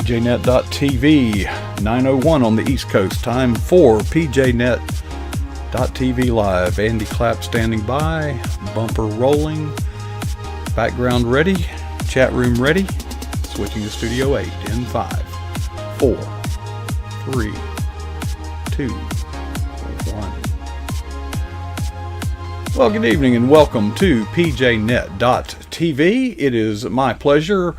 pjnet.tv, 9:01 on the East Coast. Time for pjnet.tv Live. Andy Clapp standing by, bumper rolling, background ready, chat room ready. Switching to Studio 8 in 5, 4, 3, 2, 1. Well, good evening and welcome to pjnet.tv. It is my pleasure,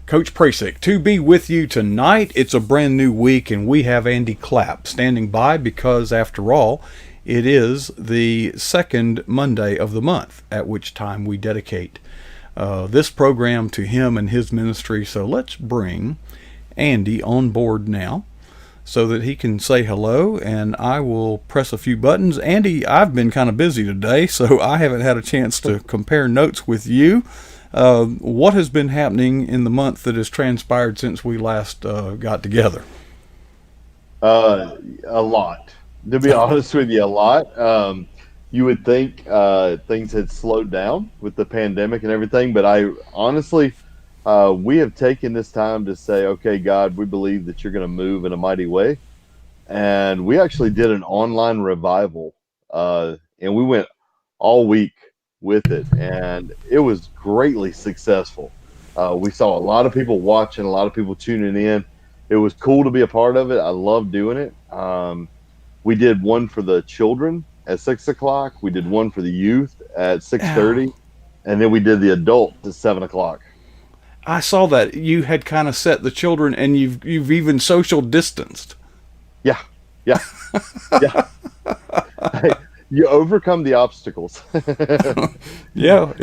Coach Prasick, to be with you tonight. It's a brand new week and we have Andy Clapp standing by because, after all, it is the second Monday of the month, at which time we dedicate this program to him and his ministry. So let's bring Andy on board now so that he can say hello, and I will press a few buttons. Andy, I've been kind of busy today, so I haven't had a chance to compare notes with you. What has been happening in the month that has transpired since we last got together? A lot. To be honest with you, a lot. You would think things had slowed down with the pandemic and everything, but I honestly, we have taken this time to say, okay, God, we believe that you're going to move in a mighty way. And we actually did an online revival, and we went all week with it, and it was greatly successful. We saw a lot of people watching, a lot of people tuning in. It was cool to be a part of it. I love doing it. We did one for the children at 6 o'clock. We did one for the youth at 6:30, and then we did the adults at 7 o'clock. I saw that you had kind of set the children, and you've even social distanced. Yeah. Hey, you overcome the obstacles. Yeah.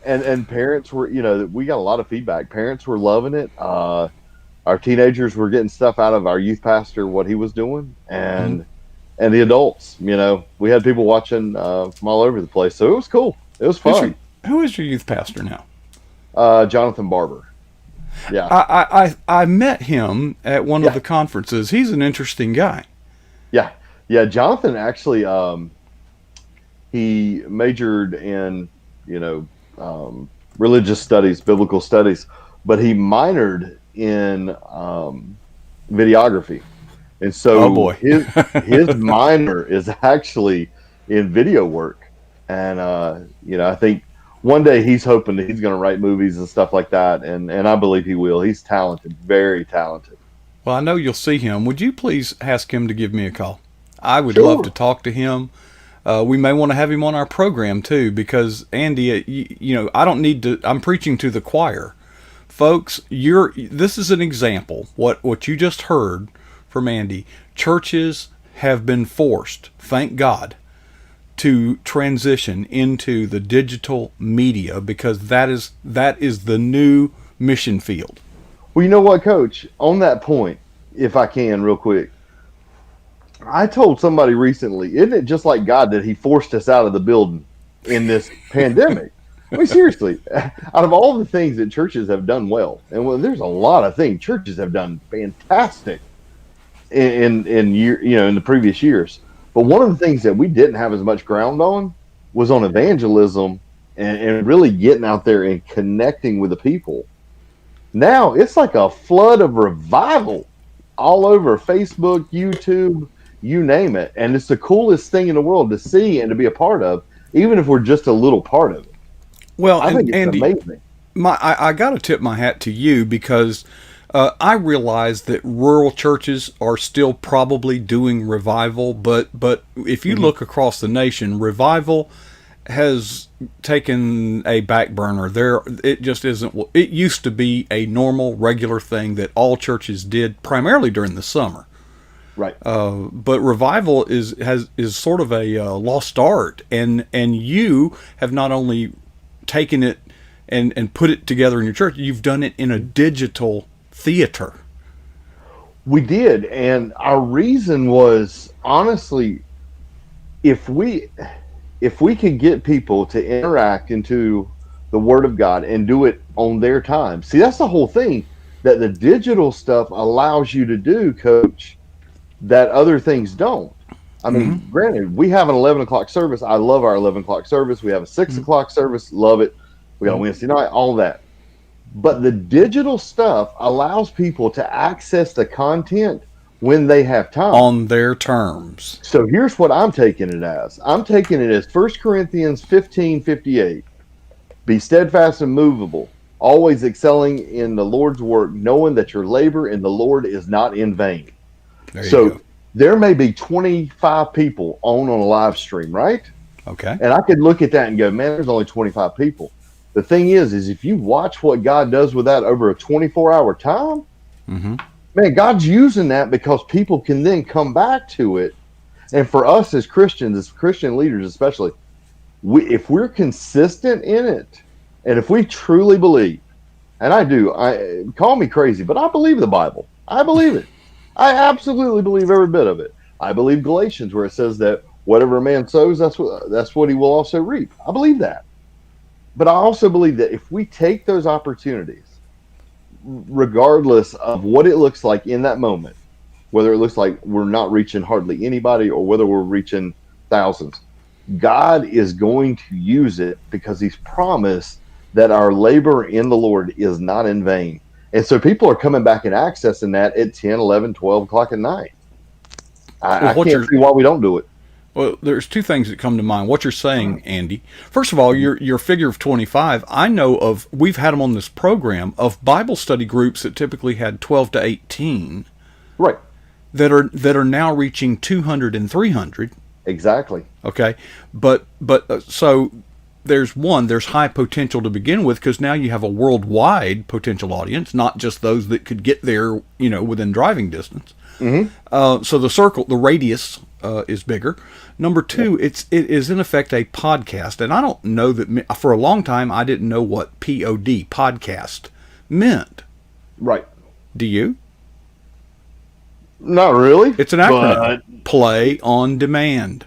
And parents were, we got a lot of feedback. Parents were loving it. Our teenagers were getting stuff out of our youth pastor, what he was doing, and the adults, we had people watching from all over the place. So it was cool. It was fun. Who is your youth pastor now? Jonathan Barber. Yeah. I met him at one of the conferences. He's an interesting guy. Yeah. Jonathan actually, he majored in, religious studies, biblical studies, but he minored in videography. And so his minor is actually in video work. And, I think one day he's hoping that he's going to write movies and stuff like that. And I believe he will. He's talented, very talented. Well, I know you'll see him. Would you please ask him to give me a call? I would love to talk to him. We may want to have him on our program too, because Andy, I don't need to, I'm preaching to the choir. Folks, this is an example. What you just heard from Andy. Churches have been forced, thank God, to transition into the digital media because that is the new mission field. Well, you know what, Coach? On that point, if I can, real quick, I told somebody recently, isn't it just like God that he forced us out of the building in this pandemic? I mean, seriously, out of all the things that churches have done well, and there's a lot of things churches have done fantastic in the previous years. But one of the things that we didn't have as much ground on was on evangelism and really getting out there and connecting with the people. Now it's like a flood of revival all over Facebook, YouTube, you name it. And it's the coolest thing in the world to see and to be a part of, even if we're just a little part of it. Well, I think it's Andy, amazing. I got to tip my hat to you because I realize that rural churches are still probably doing revival, but if you look across the nation, revival has taken a back burner. It just isn't. It used to be a normal, regular thing that all churches did, primarily during the summer. Right. But revival is sort of a lost art, and you have not only taken it and put it together in your church, you've done it in a digital theater. We did, and our reason was, honestly, if we could get people to interact into the Word of God and do it on their time. See, that's the whole thing that the digital stuff allows you to do, Coach, that other things don't. I mean, granted, we have an 11 o'clock service. I love our 11 o'clock service. We have a 6 o'clock service. Love it. We got a Wednesday night, all that. But the digital stuff allows people to access the content when they have time. On their terms. So here's what I'm taking it as. I'm taking it as 1 Corinthians 15:58. Be steadfast and movable, always excelling in the Lord's work, knowing that your labor in the Lord is not in vain. There you So go. there may be 25 people on a live stream, right? Okay. And I could look at that and go, man, there's only 25 people. The thing is if you watch what God does with that over a 24-hour time, Mm-hmm. man, God's using that because people can then come back to it. And for us as Christians, as Christian leaders especially, if we're consistent in it, and if we truly believe, and I do, I call me crazy, but I believe the Bible. I believe it. I absolutely believe every bit of it. I believe Galatians, where it says that whatever a man sows, that's what he will also reap. I believe that. But I also believe that if we take those opportunities, regardless of what it looks like in that moment, whether it looks like we're not reaching hardly anybody or whether we're reaching thousands, God is going to use it because he's promised that our labor in the Lord is not in vain. And so people are coming back and accessing that at 10, 11, 12 o'clock at night. I can't see why we don't do it. Well, there's two things that come to mind. What you're saying, Andy. First of all, your figure of 25. I know of. We've had them on this program of Bible study groups that typically had 12 to 18. Right. That are now reaching 200 and 300. Exactly. Okay, but so there's high potential to begin with because now you have a worldwide potential audience, not just those that could get there, within driving distance. Mm-hmm. So the radius is bigger. Number two, it is in effect a podcast, and I don't know that for a long time I didn't know what podcast meant. Right. Do you? Not really. It's an acronym. Play on demand.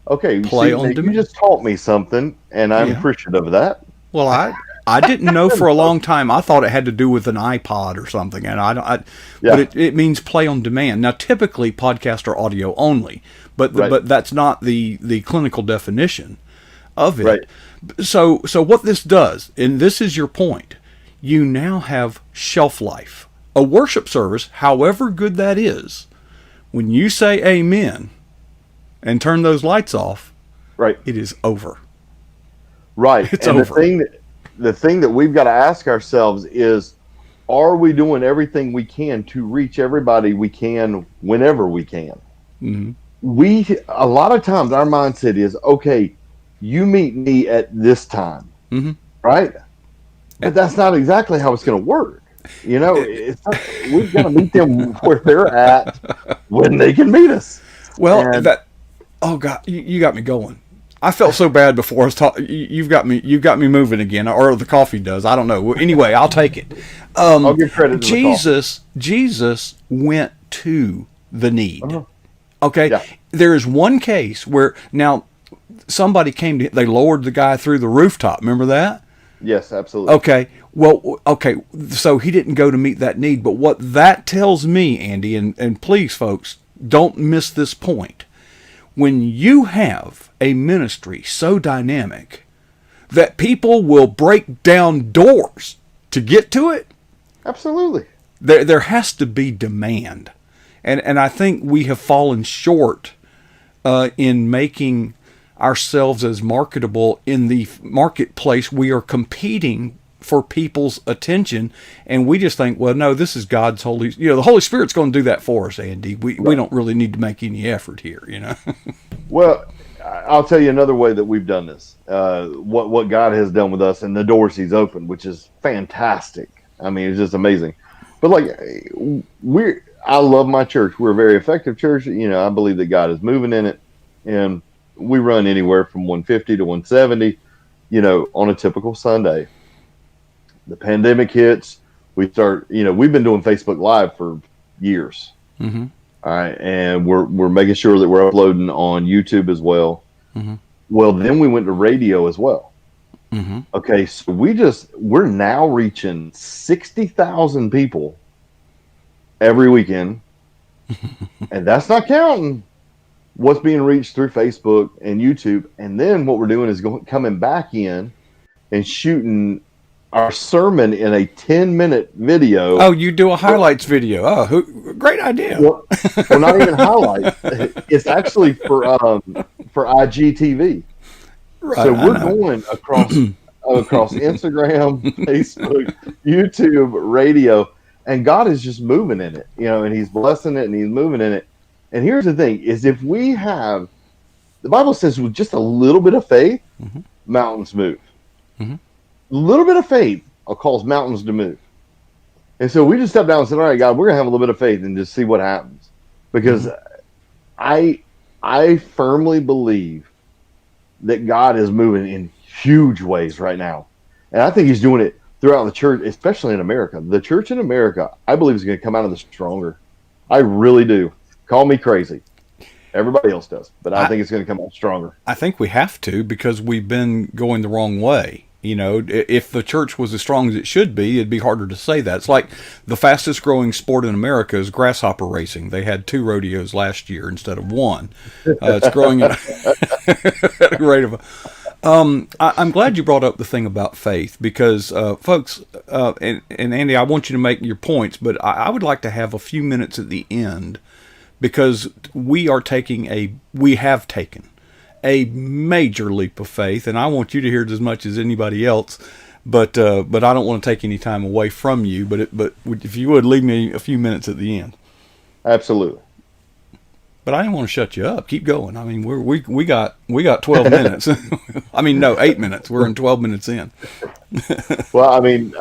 Okay. Play on demand. You just taught me something, and I'm appreciative of that. Well, I didn't know for a long time. I thought it had to do with an iPod or something, and but it means play on demand. Now, typically podcasts are audio only, but that's not the clinical definition of it. Right. So what this does, and this is your point, you now have shelf life. A worship service, however good that is, when you say amen and turn those lights off, right, it is over. Right. It's and over. The thing that we've got to ask ourselves is, are we doing everything we can to reach everybody we can whenever we can? Mm-hmm. A lot of times our mindset is, okay, you meet me at this time, mm-hmm. right? But that's not exactly how it's going to work. We've got to meet them where they're at when they can meet us. Well, oh God, you got me going. I felt so bad before I was talking. You've got me moving again, or the coffee does. I don't know. Anyway, I'll take it. I'll give credit to Jesus went to the need. Uh-huh. Okay, yeah. There is one case where now somebody came to. They lowered the guy through the rooftop. Remember that? Yes, absolutely. Okay. Well, okay. So he didn't go to meet that need, but what that tells me, Andy, and please, folks, don't miss this point. When you have a ministry so dynamic that people will break down doors to get to it, absolutely, there has to be demand, and I think we have fallen short in making ourselves as marketable in the marketplace. We are competing for people's attention, and we just think, well, no, this is God's Holy, the Holy Spirit's going to do that for us, Andy. We don't really need to make any effort here, Well, I'll tell you another way that we've done this. What God has done with us and the doors He's opened, which is fantastic. I mean, it's just amazing. But I love my church. We're a very effective church. I believe that God is moving in it, and we run anywhere from 150 to 170. On a typical Sunday. The pandemic hits, we start, we've been doing Facebook Live for years. Mm-hmm. All right. And we're making sure that we're uploading on YouTube as well. Mm-hmm. Well, then we went to radio as well. Mm-hmm. Okay. So we're now reaching 60,000 people every weekend. And that's not counting what's being reached through Facebook and YouTube. And then what we're doing is coming back in and shooting our sermon in a 10-minute video. Oh, you do a highlights video. Oh, great idea. Well, not even highlights. It's actually for IGTV. Right, So I we're know. going across Instagram, Facebook, YouTube, radio, and God is just moving in it, and He's blessing it and He's moving in it. And here's the thing: is if we have, the Bible says, with just a little bit of faith, mountains move. A little bit of faith will cause mountains to move. And so we just stepped down and said, "All right, God, we're gonna have a little bit of faith and just see what happens," because I firmly believe that God is moving in huge ways right now. And I think He's doing it throughout the church, especially in America. The church in America, I believe, is going to come out of this stronger. I really do. Call me crazy. Everybody else does. But I think it's going to come out stronger. I think we have to, because we've been going the wrong way. If the church was as strong as it should be, it'd be harder to say that. It's like the fastest growing sport in America is grasshopper racing. They had 2 rodeos last year instead of 1. It's growing at a rate of... I'm glad you brought up the thing about faith, because folks, and Andy, I want you to make your points, but I would like to have a few minutes at the end, because we have taken a major leap of faith, and I want you to hear it as much as anybody else. But I don't want to take any time away from you. But if you would leave me a few minutes at the end. Absolutely. But I didn't want to shut you up. Keep going. I mean, we got 12 minutes. I mean, no, 8 minutes. We're in 12 minutes in. Well, I mean,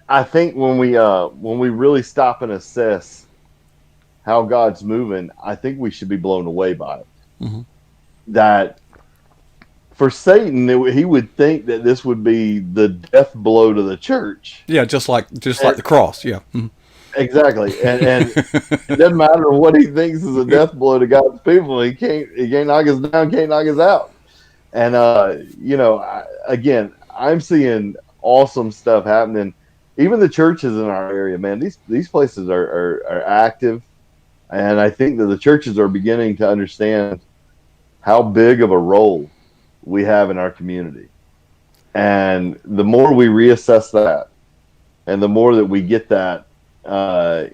I think when we really stop and assess how God's moving, I think we should be blown away by it. That for Satan, he would think that this would be the death blow to the church. Yeah, just like the cross. Yeah. Exactly. And it doesn't matter what he thinks is a death blow to God's people. He can't knock us down, can't knock us out. And again, I'm seeing awesome stuff happening. Even the churches in our area, man, these places are active. And I think that the churches are beginning to understand how big of a role we have in our community. And the more we reassess that, and the more that we get that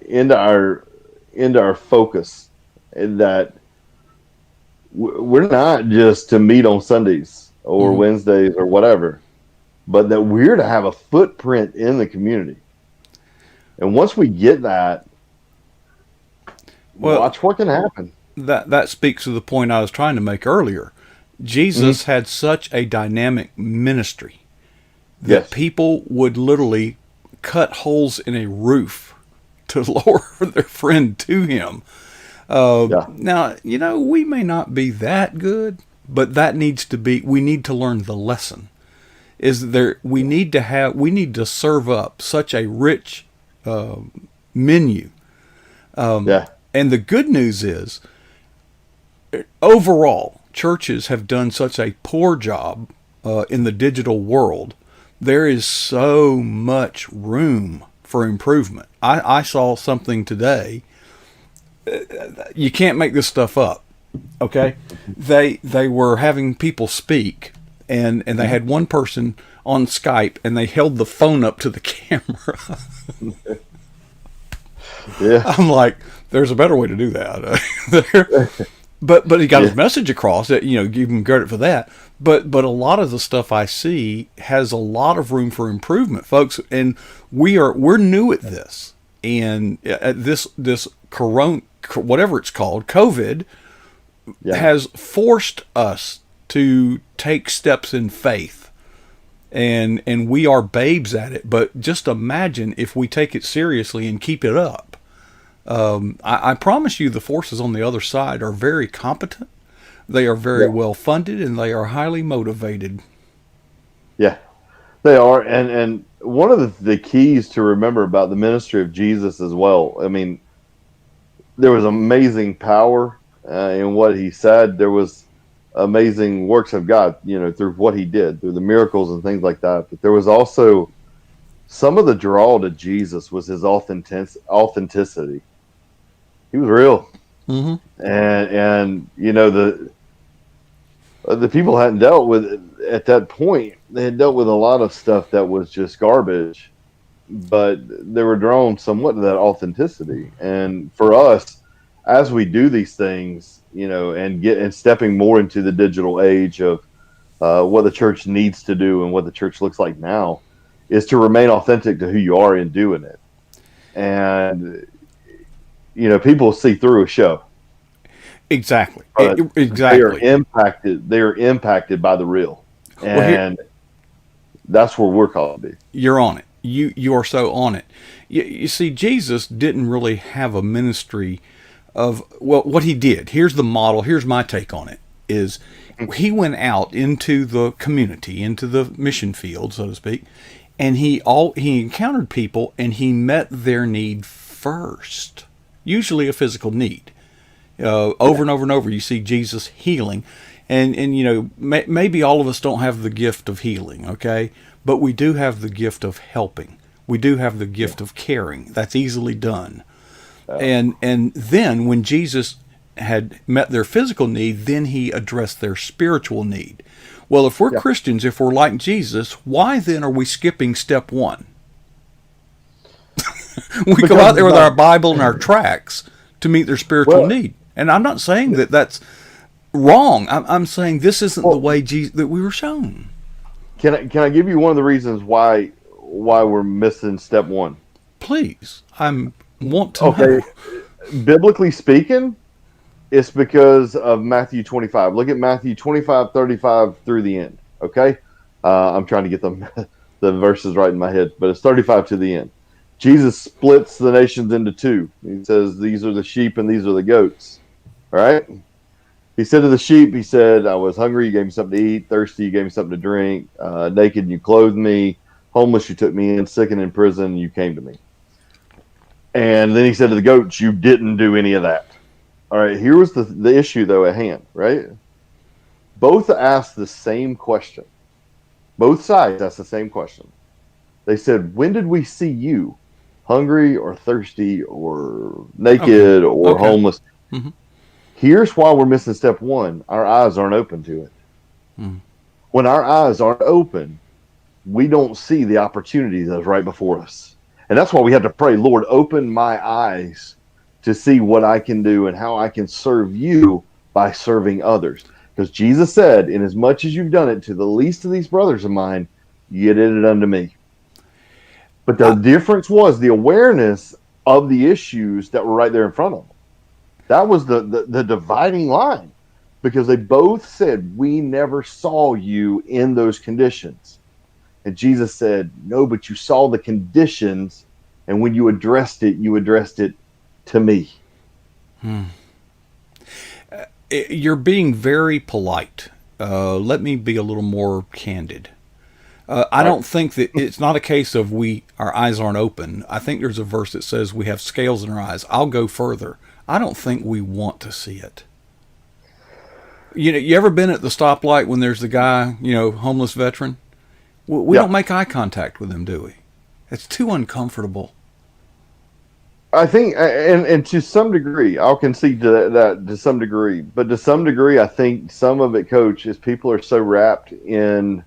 into our focus, and that we're not just to meet on Sundays or Wednesdays or whatever, but that we're to have a footprint in the community. And once we get that, watch what can happen. That speaks to the point I was trying to make earlier. Jesus had such a dynamic ministry that people would literally cut holes in a roof to lower their friend to him. Now, we may not be that good, but that needs to be, we need to learn the lesson. We need to serve up such a rich menu. And the good news is, overall, churches have done such a poor job in the digital world. There is so much room for improvement. I saw something today. You can't make this stuff up, okay? They were having people speak, and they had one person on Skype, and they held the phone up to the camera. I'm like, there's a better way to do that. But he got his message across. That give him credit for that. But a lot of the stuff I see has a lot of room for improvement, folks. And we're new at this. And this corona, whatever it's called, COVID, has forced us to take steps in faith. And we are babes at it. But just imagine if we take it seriously and keep it up. I promise you the forces on the other side are very competent. They are very well funded, and they are highly motivated. Yeah, they are. And one of the keys to remember about the ministry of Jesus as well, I mean, there was amazing power in what he said. There was amazing works of God, through what he did, through the miracles and things like that. But there was also some of the draw to Jesus was his authenticity. He was real. And the people hadn't dealt with at that point. They had dealt with a lot of stuff that was just garbage, but they were drawn somewhat to that authenticity. And for us, as we do these things, and stepping more into the digital age of what the church needs to do and what the church looks like now, is to remain authentic to who you are in doing it. And people see through a show. Exactly. Exactly. They are impacted by the real, and that's where we're called to be. You're on it. You are so on it. You see, Jesus didn't really have a ministry of, well, what he did. Here's the model. Here's my take on it. Is he went out into the community, into the mission field, so to speak, and he encountered people and he met their need first, usually a physical need. Over and over and over, you see Jesus healing, and maybe all of us don't have the gift of healing, okay, but we do have the gift of helping. We do have the gift of caring. That's easily done. And then when Jesus had met their physical need, then he addressed their spiritual need. Well, if we're Christians, if we're like Jesus, why then are we skipping step one? We go out there with our Bible and our tracts to meet their spiritual need. And I'm not saying that that's wrong. I'm saying this isn't the way that we were shown. Can I give you one of the reasons why we're missing step one? Please, I want to know. Biblically speaking, it's because of Matthew 25. Look at Matthew 25:35 through the end. Okay, I'm trying to get the verses right in my head, but it's 35 to the end. Jesus splits the nations into two. He says, "These are the sheep and these are the goats." All right. He said to the sheep, he said, "I was hungry, you gave me something to eat. Thirsty, you gave me something to drink. Naked, you clothed me. Homeless, you took me in. Sick and in prison, you came to me." And then he said to the goats, "You didn't do any of that." All right. Here was the issue, though, at hand, right? Both asked the same question. Both sides asked the same question. They said, "When did we see you hungry or thirsty or naked or homeless?" Mm-hmm. Here's why we're missing step one. Our eyes aren't open to it. Mm. When our eyes aren't open, we don't see the opportunity that's right before us. And that's why we have to pray, "Lord, open my eyes to see what I can do and how I can serve you by serving others." Because Jesus said, "In as much as you've done it to the least of these brothers of mine, you did it unto me." But the difference was the awareness of the issues that were right there in front of them. That was the dividing line, because they both said, "We never saw you in those conditions." And Jesus said, "No, but you saw the conditions, and when you addressed it to me." You're being very polite. Let me be a little more candid. I don't think that it's not a case of our eyes aren't open. I think there's a verse that says we have scales in our eyes. I'll go further. I don't think we want to see it. You ever been at the stoplight when there's the guy, homeless veteran? We don't make eye contact with him, do we? It's too uncomfortable. I think, and to some degree, I'll concede to that to some degree. But to some degree, I think some of it, Coach, is people are so wrapped in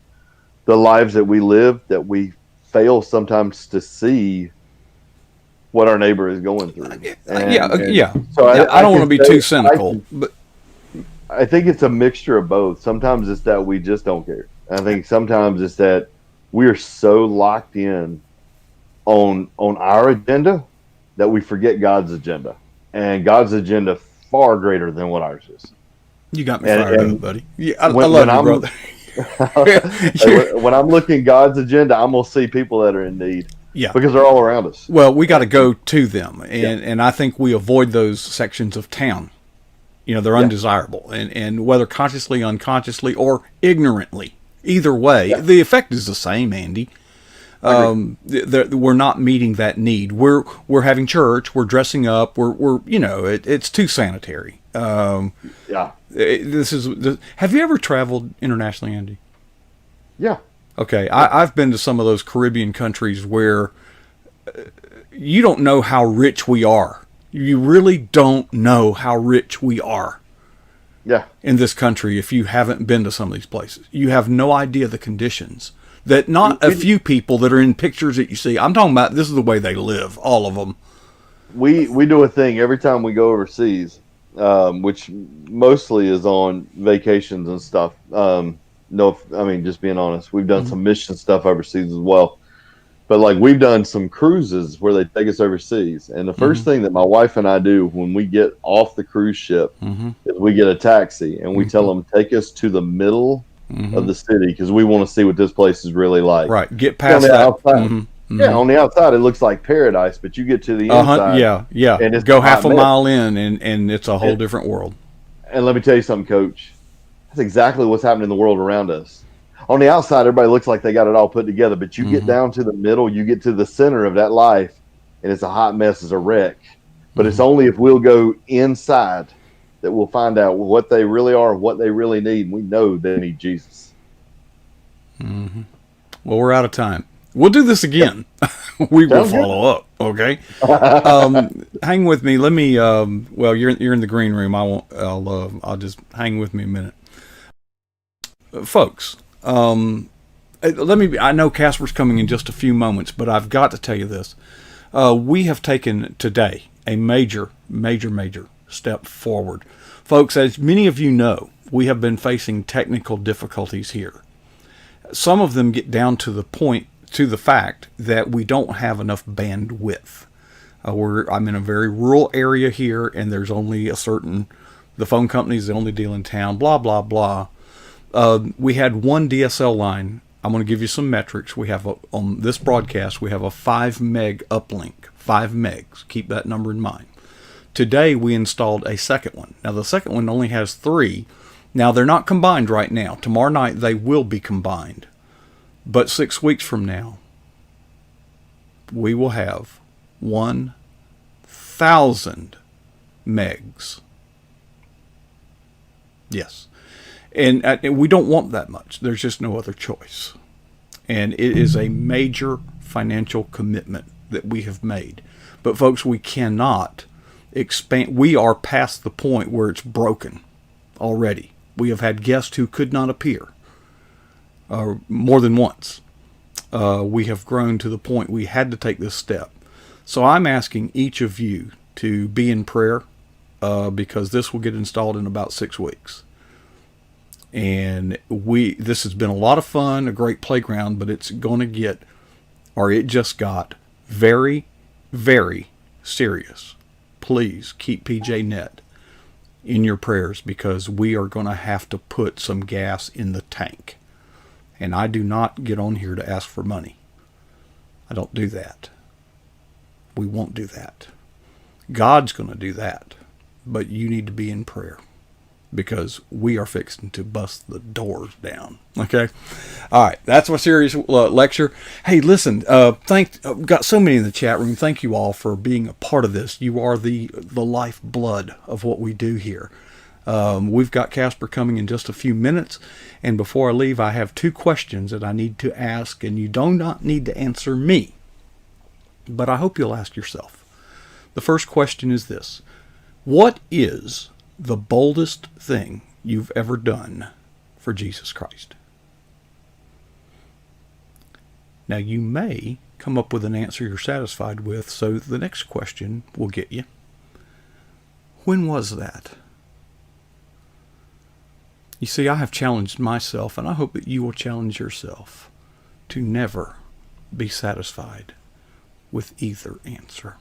the lives that we live that we fail sometimes to see what our neighbor is going through. So I don't want to be too cynical, but I think it's a mixture of both. Sometimes it's that we just don't care. I think sometimes it's that we are so locked in on our agenda that we forget God's agenda, and God's agenda far greater than what ours is. You got me fired up, buddy. Yeah, I love you, brother. When I'm looking at God's agenda, I'm gonna see people that are in need. Yeah, because they're all around us. Well, we got to go to them, and I think we avoid those sections of town. They're undesirable, and whether consciously, unconsciously, or ignorantly, either way, the effect is the same, Andy. We're not meeting that need. We're having church. We're dressing up. It's too sanitary. Have you ever traveled internationally, Andy? Yeah. Okay, I've been to some of those Caribbean countries where you don't know how rich we are. You really don't know how rich we are. Yeah. in this country if you haven't been to some of these places. You have no idea the conditions that not a few people that are in pictures that you see. I'm talking about this is the way they live, all of them. We do a thing every time we go overseas, which mostly is on vacations and stuff. No, I mean, just being honest, we've done some mission stuff overseas as well. But like we've done some cruises where they take us overseas, and the first thing that my wife and I do when we get off the cruise ship is we get a taxi and we tell them take us to the middle of the city because we want to see what this place is really like. Right, get past that. Outside, yeah, on the outside it looks like paradise, but you get to the inside, yeah, and it's go half a mile in, and it's a whole different world. And let me tell you something, Coach. That's exactly what's happening in the world around us. On the outside, everybody looks like they got it all put together, but you get down to the middle, you get to the center of that life, and it's a hot mess, it's a wreck. But it's only if we'll go inside that we'll find out what they really are, what they really need, and we know they need Jesus. Well, we're out of time. We'll do this again. We will follow up. Okay. Hang with me. Let me. Well, you're in the green room. I'll just hang with me a minute, folks. I know Casper's coming in just a few moments, but I've got to tell you this. We have taken today a major step forward. Folks, as many of you know, we have been facing technical difficulties here. Some of them get down to the fact that we don't have enough bandwidth. I'm in a very rural area here, and there's only the phone company's the only deal in town, blah, blah, blah. We had one DSL line. I'm going to give you some metrics. We have on this broadcast, we have a 5 meg uplink, 5 megs. Keep that number in mind. Today, we installed a second one. Now, the second one only has 3. Now, they're not combined right now. Tomorrow night, they will be combined. But 6 weeks from now, we will have 1,000 megs. Yes. And we don't want that much. There's just no other choice. And it is a major financial commitment that we have made. But folks, we cannot expand. We are past the point where it's broken already. We have had guests who could not appear more than once. We have grown to the point we had to take this step. So I'm asking each of you to be in prayer because this will get installed in about 6 weeks. And this has been a lot of fun, a great playground, but it's going to get, or it just got very, very serious. Please keep PJNet in your prayers because we are going to have to put some gas in the tank. And I do not get on here to ask for money. I don't do that. We won't do that. God's going to do that. But you need to be in prayer because we are fixing to bust the doors down. Okay? All right. That's my serious lecture. Hey, listen, got so many in the chat room. Thank you all for being a part of this. You are the lifeblood of what we do here. We've got Casper coming in just a few minutes. And before I leave, I have 2 questions that I need to ask, and you do not need to answer me, but I hope you'll ask yourself. The first question is this: what is the boldest thing you've ever done for Jesus Christ? Now, you may come up with an answer you're satisfied with, so the next question will get you. When was that? You see, I have challenged myself, and I hope that you will challenge yourself to never be satisfied with either answer.